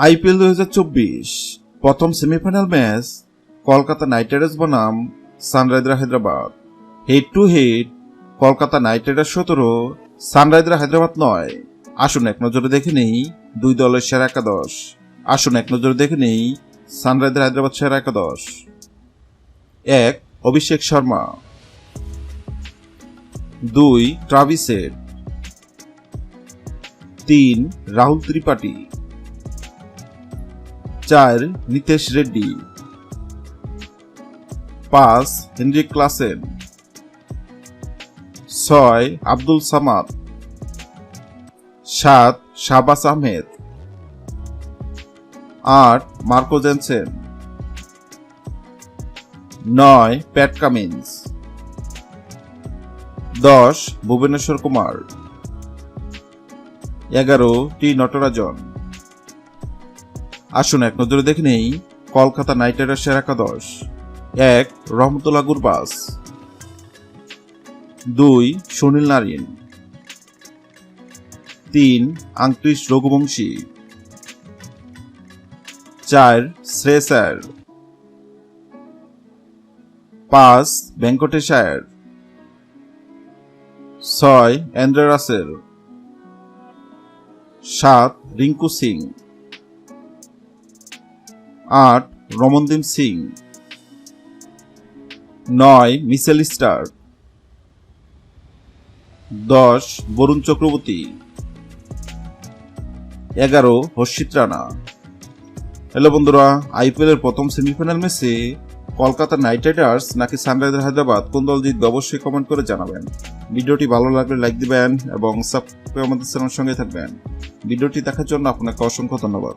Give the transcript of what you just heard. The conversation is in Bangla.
আইপিএল 2024 প্রথম semifinal match Kolkata Knight Riders বনাম Sunriser Hyderabad. Head to head Kolkata Knight Riders 17, Sunriser Hyderabad 9। আসুন এক নজরে দেখে নেই দুই দলের সেরা একাদশ। সানরাইজার হায়দ্রাবাদ সেরা একাদশ। 1. Abhishek Sharma, 2. Travis Head, 3. Rahul Tripathi, 4. Nitish Reddy, 5. Heinrich Klaasen, 6. Abdul Samad, 7. Shahbaz Ahmed, 8. Marco Jansen, 9. Pat Cummins, 10. Bhuvneshwar Kumar, 11. T Natarajan. আসুন এক নজরে দেখে নেই কলকাতা নাইট রাইডার্স সেরা একাদশ। 1. রহমতুল্লাহ গুরবাজ, 2. সুনীল নারিন, 3. আংক্রিস রঘুবংশী, 4. শ্রেয়স আয়ার, 5. ভেঙ্কটেশ আয়ার, 6. এন্ড্রে রাসেল, 7. রিঙ্কু সিং, 8. রমনদীপ সিং, 9. Mitchell star, 10. বরুণ চক্রবর্তী, 11. হর্ষিত রানা। হ্যালো বন্ধুরা, আইপিএল এর প্রথম সেমিফাইনাল ম্যাচে কলকাতা নাইট রাইডার্স নাকি সানরাইজার হায়দ্রাবাদ কোন দল জিতবে অবশ্যই কমেন্ট করে জানাবেন। ভিডিওটি ভালো লাগলে লাইক দিবেন এবং সাবস্ক্রাইব আমাদের চ্যানেলের সঙ্গে থাকবেন। ভিডিওটি দেখার জন্য আপনাকে অসংখ্য ধন্যবাদ।